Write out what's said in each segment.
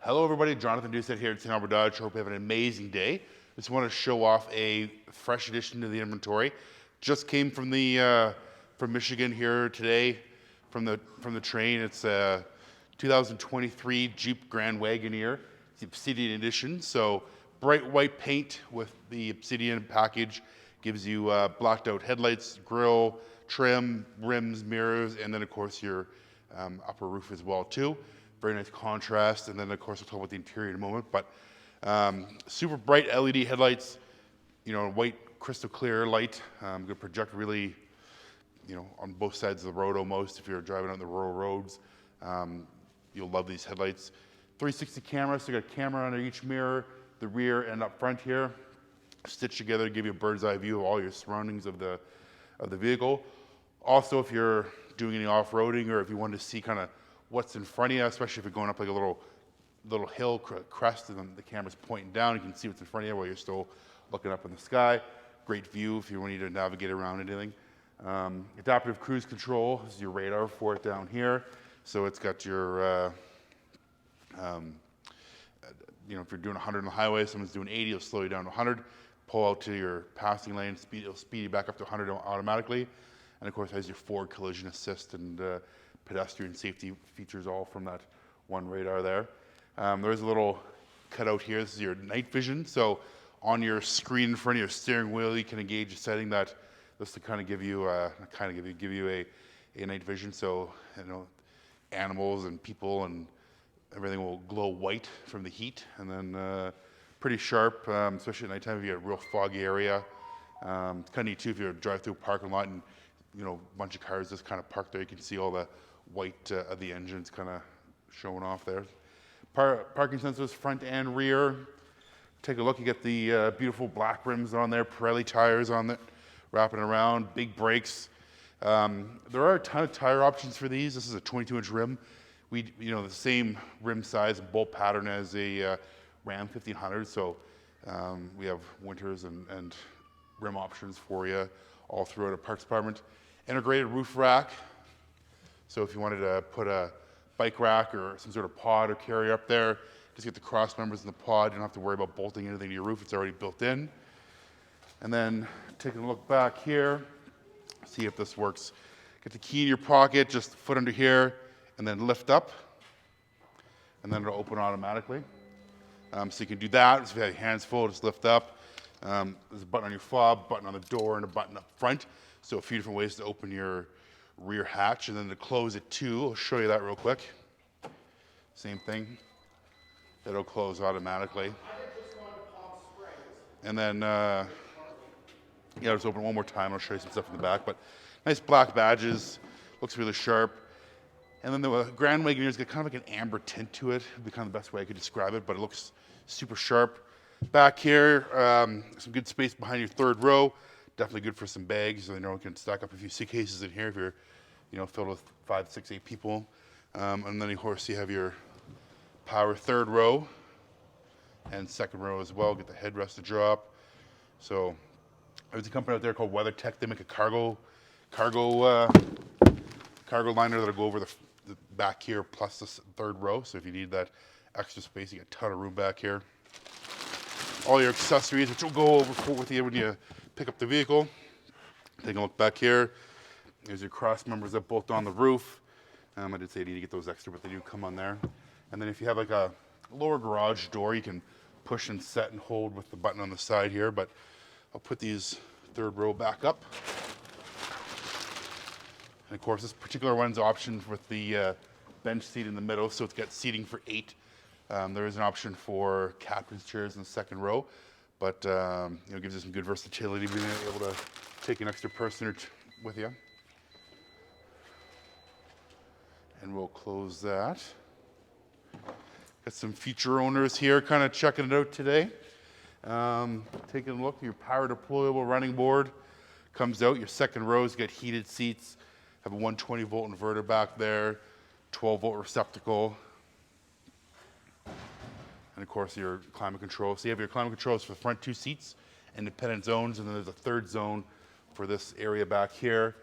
Hello everybody, Jonathan Doucette here at St.Albert Dodge. Hope you have an amazing day. Just want to show off a fresh addition to the inventory. Just came from from Michigan here today from the train. It's a 2023 Jeep Grand Wagoneer. It's the Obsidian edition. So bright white paint with the Obsidian package gives you blacked out headlights, grille, trim, rims, mirrors, and then of course your upper roof as well too. Very nice contrast, and then of course we'll talk about the interior in a moment, but super bright LED headlights, you know, white crystal clear light, going to project really, you know, on both sides of the road almost. If you're driving on the rural roads, you'll love these headlights. 360 camera, so you got a camera under each mirror, the rear and up front here, stitched together to give you a bird's eye view of all your surroundings of the vehicle. Also, if you're doing any off-roading or if you want to see kind of what's in front of you, especially if you're going up like a little hill crest and then the camera's pointing down, you can see what's in front of you while you're still looking up in the sky. Great view if you need to navigate around anything. Adaptive cruise control, this is your radar for it down here. So it's got your, you know, if you're doing 100 on the highway, someone's doing 80, it'll slow you down to 100. Pull out to your passing lane, it'll speed you back up to 100 automatically. And of course, it has your forward collision assist and pedestrian safety features all from that one radar there. There's a little cutout here. This is your night vision. So on your screen in front of your steering wheel, you can engage a setting that this to kind of give you a night vision. So you know, animals and people and everything will glow white from the heat, and then pretty sharp, especially at nighttime if you get a real foggy area. It's kind of neat too if you drive through a parking lot and you know a bunch of cars just kind of parked there. You can see all the white of the engines kind of showing off there. Parking sensors front and rear. Take a look, you get the beautiful black rims on there, Pirelli tires on it, wrapping around, big brakes. There are a ton of tire options for these. This is a 22-inch rim. You know, the same rim size and bolt pattern as a Ram 1500, so we have winters and rim options for you all throughout our parts department. Integrated roof rack. So if you wanted to put a bike rack or some sort of pod or carrier up there, just get the cross members in the pod. You don't have to worry about bolting anything to your roof. It's already built in. And then taking a look back here, see if this works. Get the key in your pocket, just foot under here, and then lift up. And then it'll open automatically. So you can do that. So if you have your hands full, just lift up. There's a button on your fob, button on the door, and a button up front. So a few different ways to open your rear hatch, and then to close it too. I'll show you that real quick. Same thing. It'll close automatically. And then, yeah, just open it one more time. I'll show you some stuff in the back. But nice black badges. Looks really sharp. And then the Grand Wagoneer's got kind of like an amber tint to it. Would be kind of the best way I could describe it, but it looks super sharp. Back here, some good space behind your third row. Definitely good for some bags. So you know, you can stack up a few suitcases in here if you're, you know, filled with 5, 6, 8 people. And then of course you have your power third row and second row as well. Get the headrest to drop. So there's a company out there called WeatherTech. They make a cargo liner that'll go over the back here plus the third row. So if you need that extra space, you get a ton of room back here. All your accessories, which we'll go over with you when you pick up the vehicle. Take a look back here. There's your cross members that bolt on the roof. I did say you need to get those extra, but they do come on there. And then if you have like a lower garage door, you can push and set and hold with the button on the side here. But I'll put these third row back up. And of course, this particular one's optioned with the bench seat in the middle, so it's got seating for 8. There is an option for captain's chairs in the second row, but you know, gives you some good versatility, being able to take an extra person or with you. And we'll close that. Got some future owners here kind of checking it out today. Taking a look, your power deployable running board comes out. Your second row's got heated seats, have a 120 volt inverter back there, 12 volt receptacle, and of course your climate control. So you have your climate controls for the front 2 seats, independent zones, and then there's a third zone for this area back here.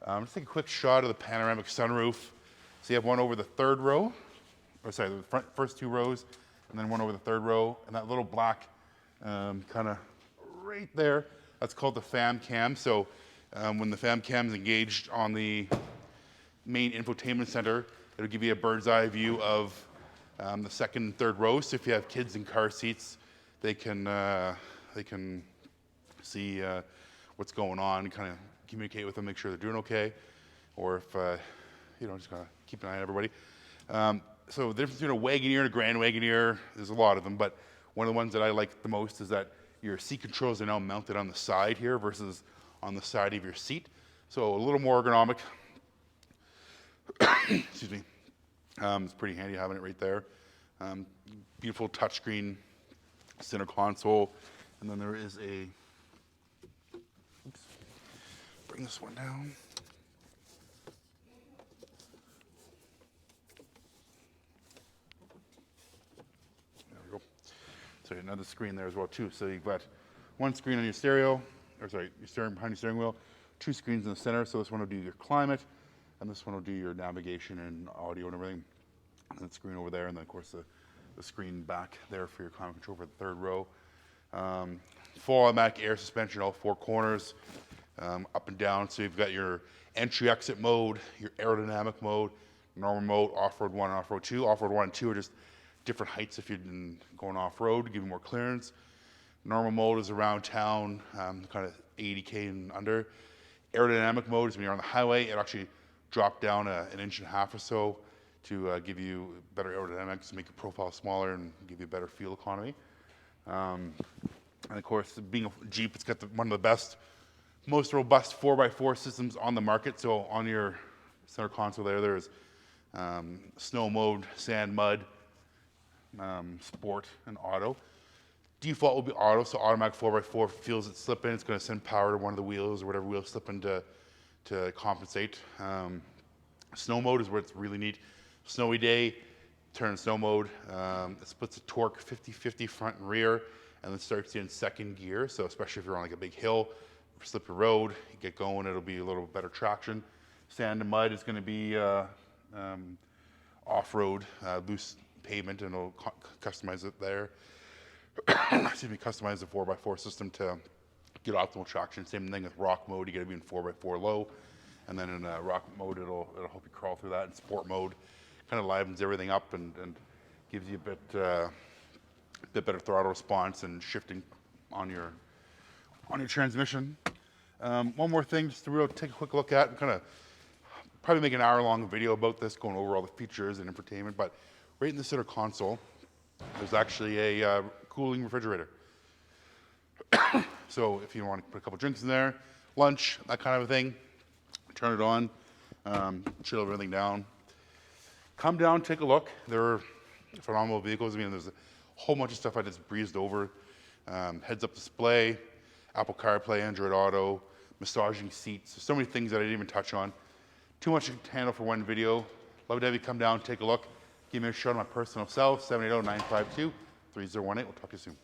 Just take a quick shot of the panoramic sunroof. So you have one over the third row, or sorry, the first 2 rows, and then one over the third row, and that little black kind of right there, that's called the FAM cam. So when the FAM cam is engaged on the main infotainment center, it'll give you a bird's eye view of the second and third rows. So if you have kids in car seats, they can see what's going on, kind of communicate with them, make sure they're doing okay, or if just kind of keep an eye on everybody. So the difference between a Wagoneer and a Grand Wagoneer, there's a lot of them, but one of the ones that I like the most is that your seat controls are now mounted on the side here versus on the side of your seat. So a little more ergonomic. Excuse me. It's pretty handy having it right there. Beautiful touchscreen center console, and then there is a. Oops, bring this one down. There we go. So another screen there as well too. So you've got one screen on your stereo, or sorry, your steering behind your steering wheel. Two screens in the center. So this one will do your climate, and this one will do your navigation and audio and everything. And the screen over there, and then of course the screen back there for your climate control for the third row. Full automatic air suspension, all four corners, up and down. So you've got your entry-exit mode, your aerodynamic mode, normal mode, off-road 1 and off-road 2. Off-road 1 and 2 are just different heights if you're going off-road to give you more clearance. Normal mode is around town, kind of 80K and under. Aerodynamic mode is when you're on the highway. It actually drop down an inch and a half or so to give you better aerodynamics, make your profile smaller and give you a better fuel economy. And of course, being a Jeep, it's got one of the best, most robust 4x4 systems on the market. So on your center console there's snow mode, sand, mud, sport, and auto. Default will be auto, so automatic 4x4 feels it slipping. It's going to send power to one of the wheels or whatever wheel slipping to compensate. Snow mode is where it's really neat. Snowy day, turn snow mode. It splits the torque 50-50 front and rear, and then starts you in second gear. So especially if you're on like a big hill, slippery road, you get going, it'll be a little better traction. Sand and mud is going to be off-road, loose pavement, and it'll customize it there. Excuse me, customize the 4x4 system to get optimal traction. Same thing with rock mode, you got to be in 4x4 low, and then in rock mode it'll help you crawl through that. In sport mode, kind of livens everything up and gives you a bit better throttle response and shifting on your transmission. One more thing, just to take a quick look at, and kind of probably make an hour-long video about this, going over all the features and infotainment. But right in the center console, there's actually a cooling refrigerator. So if you want to put a couple drinks in there, lunch, that kind of a thing, turn it on, chill everything down. Come down, take a look. There are phenomenal vehicles. I mean, there's a whole bunch of stuff I just breezed over. Heads-up display, Apple CarPlay, Android Auto, massaging seats. So many things that I didn't even touch on. Too much to handle for one video. Love to have you come down, take a look. Give me a shout on my personal cell, 780-952-3018. We'll talk to you soon.